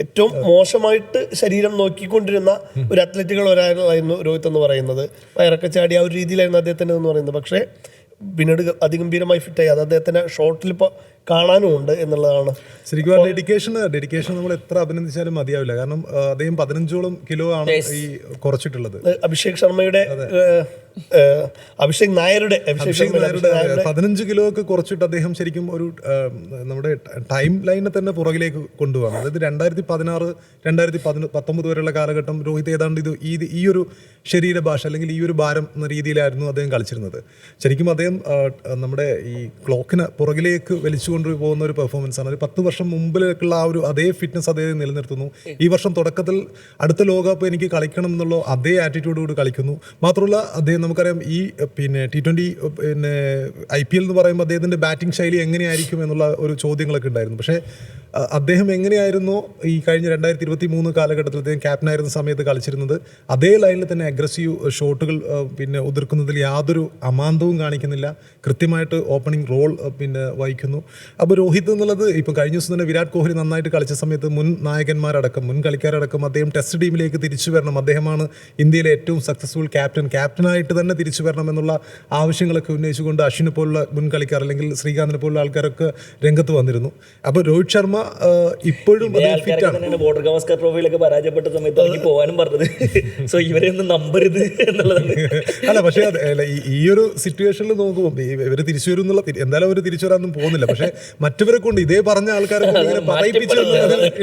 ഏറ്റവും മോശമായിട്ട് ശരീരം നോക്കിക്കൊണ്ടിരുന്ന ഒരു അത്ലറ്റുകൾ ഒരാളായിരുന്നു രോഹിത് എന്ന് പറയുന്നത്. വയറൊക്കെ ചാടി ആ ഒരു രീതിയിലായിരുന്നു അദ്ദേഹത്തിൻ്റെ എന്ന് പറയുന്നത്. പക്ഷേ പിന്നീട് അതിഗംഭീരമായി ഫിറ്റായി. അത് അദ്ദേഹത്തിൻ്റെ ഷോട്ടിൽ ഇപ്പോൾ കാണാനും ഉണ്ട് എന്നുള്ളതാണ്. ശരിക്കും ഡെഡിക്കേഷൻ നമ്മൾ എത്ര അഭിനന്ദിച്ചാലും മതിയാവില്ല. കാരണം അദ്ദേഹം 15ഓളം കിലോ ആണ് ഈ കുറച്ചിട്ടുള്ളത്. അഭിഷേക് ശർമ്മയുടെ അഭിഷേക് നായരുടെ 15 കിലോ ഒക്കെ കുറച്ചിട്ട് അദ്ദേഹം ശരിക്കും ഒരു നമ്മുടെ ടൈം ലൈനെ തന്നെ പുറകിലേക്ക് കൊണ്ടുപോകണം. അതായത് 2016, 2019 വരെയുള്ള കാലഘട്ടം രോഹിത് ഏതാണ്ട് ഈ ഒരു ശരീരഭാഷ അല്ലെങ്കിൽ ഈ ഒരു ഭാരം എന്ന രീതിയിലായിരുന്നു അദ്ദേഹം കളിച്ചിരുന്നത്. ശരിക്കും അദ്ദേഹം നമ്മുടെ ഈ ക്ലോക്കിനെ പുറകിലേക്ക് വലിച്ചുകൊണ്ട് പോകുന്ന ഒരു പെർഫോമൻസ് ആണ്. ഒരു 10 വർഷം മുമ്പിലേക്കുള്ള ആ ഒരു അതേ ഫിറ്റ്നസ് അദ്ദേഹം നിലനിർത്തുന്നു. ഈ വർഷം തുടക്കത്തിൽ അടുത്ത ലോകകപ്പ് എനിക്ക് കളിക്കണം എന്നുള്ള അതേ ആറ്റിറ്റ്യൂഡോട് കളിക്കുന്നു. മാത്രമല്ല അദ്ദേഹം നമുക്കറിയാം ഈ പിന്നെ T20 പിന്നെ IPL എന്ന് പറയുമ്പോൾ അദ്ദേഹത്തിൻ്റെ ബാറ്റിംഗ് ശൈലി എങ്ങനെയായിരിക്കും എന്നുള്ള ഒരു ചോദ്യങ്ങളൊക്കെ ഉണ്ടായിരുന്നു. പക്ഷേ അദ്ദേഹം എങ്ങനെയായിരുന്നു ഈ കഴിഞ്ഞ 2023 കാലഘട്ടത്തിൽ അദ്ദേഹം ക്യാപ്റ്റനായിരുന്ന സമയത്ത് കളിച്ചിരുന്നത്, അതേ ലൈനിൽ തന്നെ അഗ്രസീവ് ഷോട്ടുകൾ പിന്നെ ഉതിർക്കുന്നതിൽ യാതൊരു അമാന്തവും കാണിക്കുന്നില്ല. കൃത്യമായിട്ട് ഓപ്പണിംഗ് റോൾ പിന്നെ വഹിക്കുന്നു. അപ്പോൾ രോഹിത് എന്നുള്ളത് ഇപ്പം കഴിഞ്ഞ ദിവസം തന്നെ വിരാട് കോഹ്ലി നന്നായിട്ട് കളിച്ച സമയത്ത് മുൻ നായകന്മാരടക്കം മുൻ കളിക്കാരടക്കം അദ്ദേഹം ടെസ്റ്റ് ടീമിലേക്ക് തിരിച്ചു വരണം, അദ്ദേഹമാണ് ഇന്ത്യയിലെ ഏറ്റവും സക്സസ്ഫുൾ ക്യാപ്റ്റനായിട്ട് തന്നെ തിരിച്ചു വരണം എന്നുള്ള ആവശ്യങ്ങളൊക്കെ ഉന്നയിച്ചുകൊണ്ട് അശ്വിനെ പോലുള്ള മുൻ കളിക്കാർ അല്ലെങ്കിൽ ശ്രീകാന്തിനെ പോലുള്ള ആൾക്കാരൊക്കെ രംഗത്ത് വന്നിരുന്നു. അപ്പോൾ രോഹിത് ശർമ്മ ഇപ്പോഴും ബോർഡർ ഗവാസ്കർ ട്രോഫിയിലൊക്കെ പരാജയപ്പെട്ട സമയത്ത് എനിക്ക് പോകാനും പറഞ്ഞത് സോ ഇവരെ ഒന്നും നമ്പരുത് എന്നുള്ളതാണ്. അല്ല പക്ഷേ ഈ ഒരു സിറ്റുവേഷനിൽ നോക്കുമ്പോൾ ഇവർ തിരിച്ചു വരും എന്നുള്ള എന്തായാലും അവർ തിരിച്ചു വരാനൊന്നും പോകുന്നില്ല. പക്ഷേ മറ്റവരെ കൊണ്ട് ഇതേ പറഞ്ഞ ആൾക്കാരെ ഇങ്ങനെ പറയിപ്പിച്ചു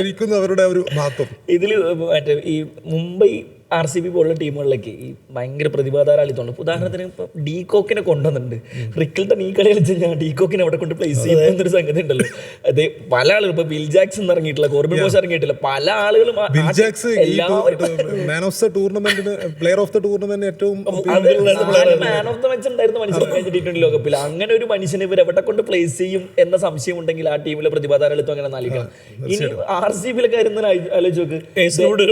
ഇരിക്കുന്നു അവരുടെ ഒരു മഹത്വം. ഇതിൽ മറ്റേ ഈ മുംബൈ RCB പോലുള്ള ടീമുകളിലേക്ക് ഈ ഭയങ്കര പ്രതിഭാധാരാളിത്തമുണ്ട്. ഉദാഹരണത്തിന് ഇപ്പം ഡീകോക്കിനെ കൊണ്ടുവന്നിട്ടുണ്ട്. റിക്കിൾട്ടൺ ഈ കളി കളിച്ച് കഴിഞ്ഞാൽ ഡീകോക്കിനെ അവിടെ കൊണ്ട് പ്ലേസ് ചെയ്യുന്ന എന്നൊരു സംഗതി ഉണ്ടല്ലോ. അത് പല ആളുകളും ഇപ്പൊ ബിൽ ജാക്സൺ ഇറങ്ങിയിട്ടില്ല, കോർബിൻ ബോഷ് ഇറങ്ങിയിട്ടില്ല, പല ആളുകളും മാൻ ഓഫ് ദ ടൂർണമെന്റിന് പ്ലെയർ ഓഫ് ദ ടൂർണമെന്റ് ഏറ്റവും മാൻ ഓഫ് ദ മാച്ച് ഉണ്ടായിരുന്നു മനുഷ്യൻ കഴിഞ്ഞ T20 ലോകകപ്പിൽ. അങ്ങനെ ഒരു മനുഷ്യനെ ഇവർ എവിടെ കൊണ്ട് പ്ലേസ് ചെയ്യും എന്ന സംശയം ഉണ്ടെങ്കിൽ ആ ടീമിലെ പ്രതിഭാധാരാളിത്തം അങ്ങനെ നൽകണം. ഇനി RCB കാര്യം ആലോചിച്ച് നോക്ക്. ഹേസൽവുഡ്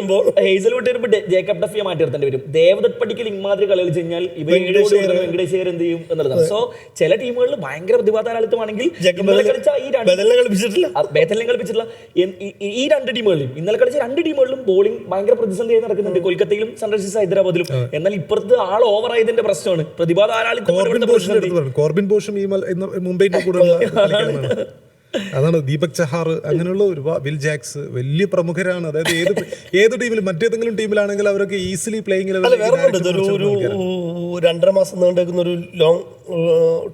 വരുമ്പോൾ ജേക്കബ് ഡഫിയെ മാറ്റി നിർത്തേണ്ടി വരും. ദേവദത്ത് പടിക്കൽ ഇമാതിരി കളി കളിച്ച് കഴിഞ്ഞാൽ ഇവർ വെങ്കടേഷ് അയ്യർ എന്ത് ചെയ്യും എന്നുള്ളതാണ്. സോ ചില ടീമുകളിൽ ഭയങ്കര പ്രതിഭാധാരാളിത്തമാണെങ്കിൽ കളിപ്പിച്ചിട്ടില്ല. ഈ രണ്ട് ടീമുകളിലും ഇന്നലെ കളിച്ച 2 ടീമുകളിലും ബോളിംഗ് ഭയങ്കര പ്രതിസന്ധിയായി നടക്കുന്നുണ്ട്, കൊൽക്കത്തയിലും സൺറൈസേഴ്സ് ഹൈദരാബാദിലും. എന്നാൽ ഇപ്പുറത്ത് ആൾ ഓവർ ആയതിന്റെ പ്രശ്നമാണ് പ്രതിഭാധാരാളിത്തം. കോർബിൻ ബോഷും ഈ മുംബൈയുടെ കൂടെ അതാണ് ദീപക് ചഹാർ, അങ്ങനെയുള്ള ഒരുപാട് വിൽ ജാക്സ് വലിയ പ്രമുഖരാണ്. അതായത് ഏത് ടീമിലും മറ്റേതെങ്കിലും ടീമിലാണെങ്കിൽ അവരൊക്കെ ഈസിലി പ്ലേയിങ് ഒരു 2.5 മാസം നീണ്ടുനിൽക്കുന്ന ഒരു ലോങ്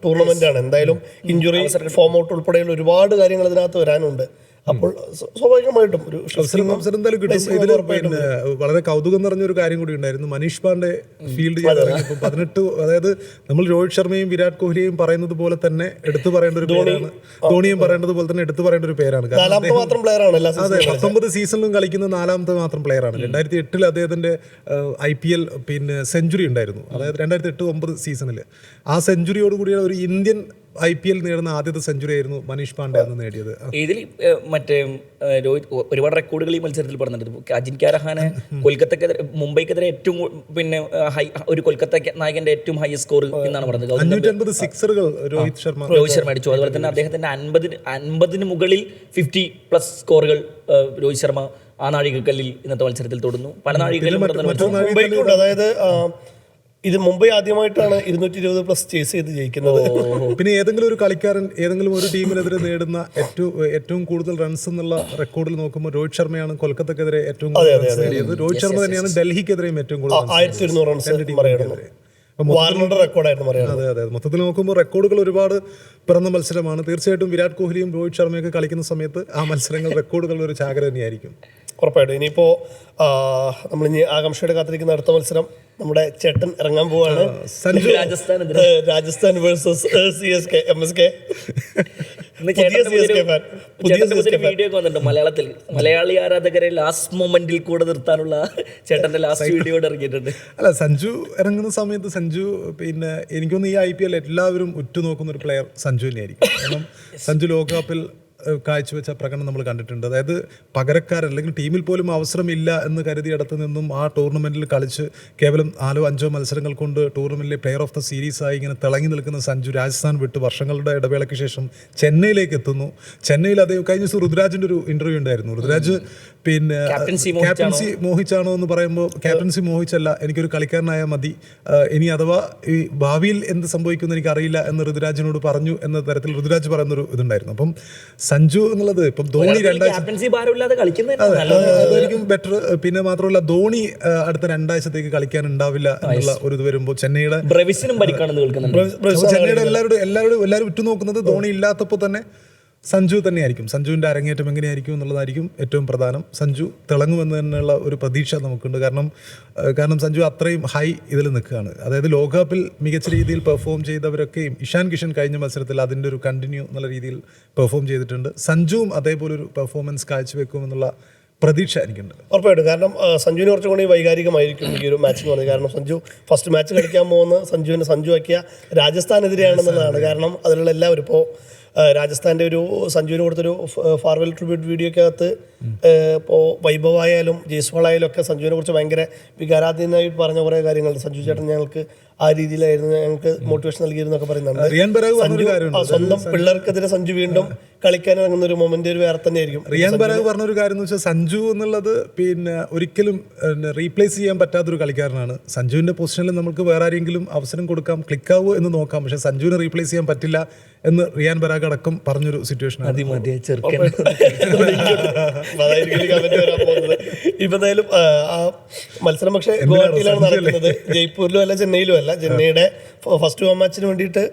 ടൂർണമെന്റ് ആണ്. എന്തായാലും ഇഞ്ചുറി, ഫോം ഔട്ട് ഉൾപ്പെടെയുള്ള ഒരുപാട് കാര്യങ്ങൾ ഇതിനകത്ത് വരാനുണ്ട്. അപ്പോൾ സ്വാഭാവികമായിട്ടും ഒരു എന്തായാലും കിട്ടും. ഇതിൽ പിന്നെ വളരെ കൗതുകം നിറഞ്ഞൊരു കാര്യം കൂടി ഉണ്ടായിരുന്നു. മനീഷ് പാണ്ഡെ ഫീൽഡ് ചെയ്യാൻ ഇറങ്ങിയപ്പോൾ 18, അതായത് നമ്മൾ രോഹിത് ശർമ്മയും വിരാട് കോഹ്ലിയും പറയുന്നത് പോലെ തന്നെ എടുത്തു പറയേണ്ട ഒരു പേരാണ്, ധോണിയും പറയേണ്ടത് പോലെ തന്നെ എടുത്തു പറയേണ്ട ഒരു പേരാണ്. അതെ, 19 സീസണിലും കളിക്കുന്ന 4ാമത്തെ മാത്രം പ്ലെയറാണ്. 2008 അദ്ദേഹത്തിന്റെ IPL പിന്നെ സെഞ്ചുറി ഉണ്ടായിരുന്നു. അതായത് 2008-09 സീസണിൽ ആ സെഞ്ചുറിയോടുകൂടിയാണ് ഒരു ഇന്ത്യൻ IPL നേടുന്ന ആദ്യത്തെ സെഞ്ചുറി ആയിരുന്നു മനീഷ് പാണ്ഡെ അന്ന് നേടിയത്. ഇതിൽ മറ്റേ രോഹിത് ഒരുപാട് റെക്കോർഡുകൾ ഈ മത്സരത്തിൽ പറഞ്ഞിട്ടുണ്ട്. അജിൻക്യ രഹാനെ കൊൽക്കത്തക്കെതിരെ മുംബൈക്കെതിരെ ഏറ്റവും പിന്നെ ഒരു കൊൽക്കത്ത നായകന്റെ ഏറ്റവും ഹൈ സ്കോർ എന്നാണ് പറഞ്ഞത്. 550 സിക്സറുകൾ രോഹിത് ശർമ്മ അടിച്ചു. അതുപോലെ തന്നെ അദ്ദേഹത്തിന്റെ 50 മുകളിൽ 50+ സ്കോറുകൾ രോഹിത് ശർമ്മ ആ നാഴികക്കല്ലിൽ ഇന്നത്തെ മത്സരത്തിൽ തൊടുന്നു. പല നാഴികക്കല്ലും അതായത് ഇത് മുംബൈ ആദ്യമായിട്ടാണ് 220+ ചേസ് ചെയ്ത് ജയിക്കുന്നത്. പിന്നെ ഏതെങ്കിലും ഒരു കളിക്കാരൻ ഏതെങ്കിലും ഒരു ടീമിനെതിരെ നേടുന്ന ഏറ്റവും കൂടുതൽ റൺസ് എന്നുള്ള റെക്കോർഡിൽ നോക്കുമ്പോൾ രോഹിത് ശർമ്മയാണ് കൊൽക്കത്തക്കെതിരെ ഏറ്റവും കൂടുതൽ റൺസ് നേടിയത്. രോഹിത് ശർമ്മ തന്നെയാണ് ഡൽഹിക്കെതിരെയും ഏറ്റവും കൂടുതൽ 1200 റൺസ് റെക്കോർഡായിരുന്നു. അതെ, മൊത്തത്തിൽ നോക്കുമ്പോൾ റെക്കോർഡുകൾ ഒരുപാട് പിറന്ന മത്സരമാണ്. തീർച്ചയായിട്ടും വിരാട് കോഹ്ലിയും രോഹിത് ശർമ്മയൊക്കെ കളിക്കുന്ന സമയത്ത് ആ മത്സരങ്ങൾ റെക്കോർഡുകളുടെ ഒരു ചാകര തന്നെയായിരിക്കും. ഉറപ്പായിട്ടും. ഇനിയിപ്പോൾ നമ്മളിനി ആകാംക്ഷയുടെ കാത്തിരിക്കുന്ന അടുത്ത മത്സരം നമ്മുടെ ചേട്ടൻ ഇറങ്ങാൻ പോവാണ്. Rajasthan versus CSK MSK. Video വന്നിട്ടുണ്ട് മലയാളത്തിൽ. മലയാളി ആരാധകരെ ലാസ്റ്റ് മൊമെന്റിൽ കൂടെ നിർത്താനുള്ള ചേട്ടന്റെ ലാസ്റ്റ് വീഡിയോ ഇറങ്ങിയിട്ടുണ്ട്. അല്ല, സഞ്ജു ഇറങ്ങുന്ന സമയത്ത് സഞ്ജു പിന്നെ എനിക്കൊന്ന് ഈ IPL എല്ലാവരും ഉറ്റുനോക്കുന്ന ഒരു പ്ലെയർ സഞ്ജു തന്നെയായിരിക്കും. കാരണം സഞ്ജു ലോകകപ്പിൽ കാഴ്ചവെച്ച പ്രകടനം നമ്മൾ കണ്ടിട്ടുണ്ട്. അതായത് പകരക്കാരൻ അല്ലെങ്കിൽ ടീമിൽ പോലും അവസരമില്ല എന്ന് കരുതിയിടത്ത് നിന്നും ആ ടൂർണമെൻറ്റിൽ കളിച്ച് കേവലം 4-5 മത്സരങ്ങൾ കൊണ്ട് ടൂർണമെൻറ്റിലെ പ്ലെയർ ഓഫ് ദ സീരീസായി ഇങ്ങനെ തിളങ്ങി നിൽക്കുന്ന സഞ്ജു രാജസ്ഥാൻ വിട്ട് വർഷങ്ങളുടെ ഇടവേളയ്ക്ക് ശേഷം ചെന്നൈയിലേക്ക് എത്തുന്നു. ചെന്നൈയിൽ അദ്ദേഹം കഴിഞ്ഞ ദിവസം ഋതുരാജിൻ്റെ ഒരു ഇൻ്റർവ്യൂ ഉണ്ടായിരുന്നു. ഋതുരാജ് പിന്നെ ക്യാപ്റ്റൻസി മോഹിച്ചാണോ എന്ന് പറയുമ്പോൾ ക്യാപ്റ്റൻസി മോഹിച്ചല്ല, എനിക്കൊരു കളിക്കാരനായാൽ മതി, ഇനി അഥവാ ഈ ഭാവിയിൽ എന്ത് സംഭവിക്കുമെന്ന് എനിക്കറിയില്ല എന്ന് ഋതുരാജിനോട് പറഞ്ഞു എന്ന തരത്തിൽ ഋതുരാജ് പറയുന്നൊരു ഇതുണ്ടായിരുന്നു. അപ്പം സഞ്ജു എന്നുള്ളത് ഇപ്പം ധോണി രണ്ടാഴ്ച ക്യാപ്റ്റൻസി ഭാരമില്ലാതെ കളിക്കുന്നതന്നെ നല്ലത്. അതായിരിക്കും ബെറ്റർ. പിന്നെ മാത്രമല്ല ധോണി അടുത്ത രണ്ടാഴ്ചത്തേക്ക് കളിക്കാൻ ഉണ്ടാവില്ല എന്നുള്ള ഒരു ഇത് വരുമ്പോൾ ചെന്നൈയുടെ ബ്രെവിസിനും പരിക്കാണെന്ന് കേൾക്കുന്നുണ്ട്. ചെന്നൈയുടെ എല്ലാവരും ഉറ്റുനോക്കുന്നത് ധോണി ഇല്ലാത്തപ്പോൾ തന്നെ സഞ്ജു തന്നെയായിരിക്കും. സഞ്ജുവിൻ്റെ അരങ്ങേറ്റം എങ്ങനെയായിരിക്കും എന്നുള്ളതായിരിക്കും ഏറ്റവും പ്രധാനം. സഞ്ജു തിളങ്ങുമെന്ന് തന്നെയുള്ള ഒരു പ്രതീക്ഷ നമുക്കുണ്ട്. കാരണം സഞ്ജു അത്രയും ഹൈ ഇതിൽ നിൽക്കുകയാണ്. അതായത് ലോകകപ്പിൽ മികച്ച രീതിയിൽ പെർഫോം ചെയ്തവരൊക്കെയും ഇഷാൻ കിഷൻ കഴിഞ്ഞ മത്സരത്തിൽ അതിൻ്റെ ഒരു കണ്ടിന്യൂ എന്നുള്ള രീതിയിൽ പെർഫോം ചെയ്തിട്ടുണ്ട്. സഞ്ജുവും അതേപോലെ ഒരു പെർഫോമൻസ് കാഴ്ചവെക്കുമെന്നുള്ള പ്രതീക്ഷ എനിക്കുണ്ട്. ഉറപ്പായിട്ടും. കാരണം സഞ്ജുവിന് കുറച്ചും കൂടി വൈകാരികമായിരിക്കും ഈ ഒരു മാച്ച് എന്ന് പറഞ്ഞത്. കാരണം സഞ്ജു ഫസ്റ്റ് മാച്ച് കളിക്കാൻ പോകുന്ന സഞ്ജു ആക്കിയ രാജസ്ഥാനെതിരെയാണെന്നുള്ളതാണ്. കാരണം അതിലുള്ള എല്ലാവരും ഇപ്പോൾ രാജസ്ഥാൻ്റെ ഒരു സഞ്ജുവിന് കൊടുത്തൊരു ഫാർവെൽ ട്രിബ്യൂട്ട് വീഡിയോ ഒക്കെ അകത്ത് ഇപ്പോൾ വൈഭവായാലും ജയ്സ്വാളായാലും ഒക്കെ സഞ്ജുവിനെ കുറിച്ച് ഭയങ്കര വികാരാധീനമായിട്ട് പറഞ്ഞ കുറേ കാര്യങ്ങളുണ്ട്. സഞ്ജു ചേട്ടൻ ഞങ്ങൾക്ക് ആ രീതിയിലായിരുന്നു, ഞങ്ങൾക്ക് മോട്ടിവേഷൻ നൽകിയിരുന്നൊക്കെ പറയുന്നുണ്ട്. സ്വന്തം പിള്ളേർക്കെതിരെ സഞ്ജു വീണ്ടും കളിക്കാൻ ഇറങ്ങുന്ന ഒരു മൊമെന്റ് ഒരു വേറെ തന്നെ ആയിരിക്കും. റിയാൻ പരാഗ് പറഞ്ഞൊരു കാര്യം എന്ന് വെച്ചാൽ സഞ്ജു എന്നുള്ളത് പിന്നെ ഒരിക്കലും റീപ്ലേസ് ചെയ്യാൻ പറ്റാത്തൊരു കളിക്കാരനാണ്. സഞ്ജുവിൻ്റെ പൊസിഷനിൽ നമുക്ക് വേറെ ആരെങ്കിലും അവസരം കൊടുക്കാം, ക്ലിക്കാവോ എന്ന് നോക്കാം, പക്ഷെ സഞ്ജുവിനെ റീപ്ലേസ് ചെയ്യാൻ പറ്റില്ല എന്ന് റിയാൻ പരാഗ് അടക്കം പറഞ്ഞൊരു സിറ്റുവേഷൻ ആണ്. ഇപ്പൊ എന്തായാലും ആ മത്സരം പക്ഷേ ഗുവാഹട്ടിയിലാണ് നടക്കുന്നത്, ജയ്പൂരിലും അല്ല ചെന്നൈയിലും അല്ല. ചെന്നൈയുടെ ഫസ്റ്റ് ഹോം മാച്ചിന് വേണ്ടിയിട്ട്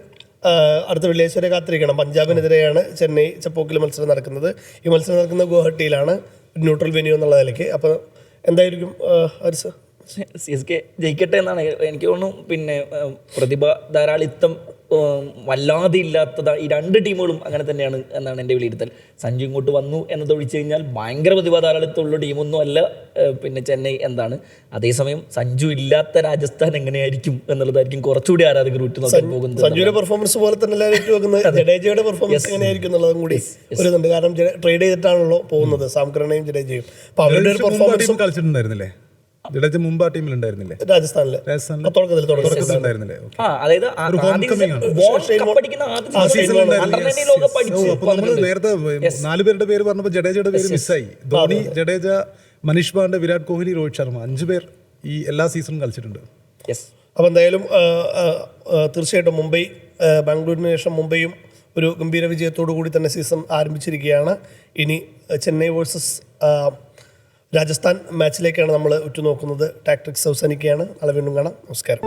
അടുത്ത വെള്ളിയാഴ്ച വരെ കാത്തിരിക്കണം. പഞ്ചാബിനെതിരെയാണ് ചെന്നൈ ചെപ്പോക്കിൽ മത്സരം നടക്കുന്നത്. ഈ മത്സരം നടക്കുന്നത് ഗുവാഹട്ടിയിലാണ്, ന്യൂട്രൽ വെന്യൂ എന്നുള്ള നിലയ്ക്ക്. അപ്പോൾ എന്തായിരിക്കും ഹരിസ്? CSK ജയിക്കട്ടെ എന്നാണ് എനിക്ക് തോന്നുന്നു. പിന്നെ പ്രതിഭ ധാരാളിത്തം വല്ലാതെ ഇല്ലാത്തത് ഈ രണ്ട് ടീമുകളും അങ്ങനെ തന്നെയാണ് എന്നാണ് എൻ്റെ വിലയിരുത്തൽ. സഞ്ജു ഇങ്ങോട്ട് വന്നു എന്നത് ഒഴിച്ചു കഴിഞ്ഞാൽ ഭയങ്കര പ്രതിഭ ധാരാളിത്തമുള്ള ടീമൊന്നും അല്ല പിന്നെ ചെന്നൈ എന്താണ്. അതേസമയം സഞ്ജു ഇല്ലാത്ത രാജസ്ഥാൻ എങ്ങനെയായിരിക്കും എന്നുള്ളതായിരിക്കും കുറച്ചുകൂടി ആരാധകർ ഉറ്റുനോക്കാൻ പോകുന്നത്. സഞ്ജുവിന്റെ പെർഫോമൻസ് പോലെ തന്നെ വെക്കുന്നത് ജഡേജയുടെ പെർഫോമൻസ് എങ്ങനെയായിരിക്കും എന്നുള്ളതും കൂടി ഒരു ഇതുണ്ട്. കാരണം ട്രേഡ് ചെയ്തിട്ടാണല്ലോ പോകുന്നത് സാംകരണയും ജഡേജയും. അപ്പൊ അവരുടെ ഒരു പെർഫോമൻസും കളിച്ചിട്ടുണ്ടായിരുന്നില്ലേ? ജഡേജ മുമ്പ് ആ ടീമിൽ ഉണ്ടായിരുന്നില്ലേ? രാജസ്ഥാനിലെ തുടക്കത്തിലുണ്ടായിരുന്നില്ലേ? അതായത് നേരത്തെ 4 പേരുടെ പേര് പറഞ്ഞപ്പോൾ ജഡേജയുടെ പേര് മിസ്സായി. ധോണി, ജഡേജ, മനീഷ് പാണ്ഡെ, വിരാട് കോഹ്ലി, രോഹിത് ശർമ്മ 5 പേർ ഈ എല്ലാ സീസണും കളിച്ചിട്ടുണ്ട്. അപ്പോൾ എന്തായാലും തീർച്ചയായിട്ടും മുംബൈ ബാംഗ്ലൂരിന് ശേഷം മുംബൈയും ഒരു ഗംഭീര വിജയത്തോടു കൂടി തന്നെ സീസൺ ആരംഭിച്ചിരിക്കുകയാണ്. ഇനി ചെന്നൈ വേഴ്സസ് രാജസ്ഥാൻ മാച്ചിലേക്കാണ് നമ്മൾ ഉറ്റുനോക്കുന്നത്. ടാക്ടിക്സ് അവസാനിക്കുകയാണ്. നാളെ വീണ്ടും കാണാം. നമസ്കാരം.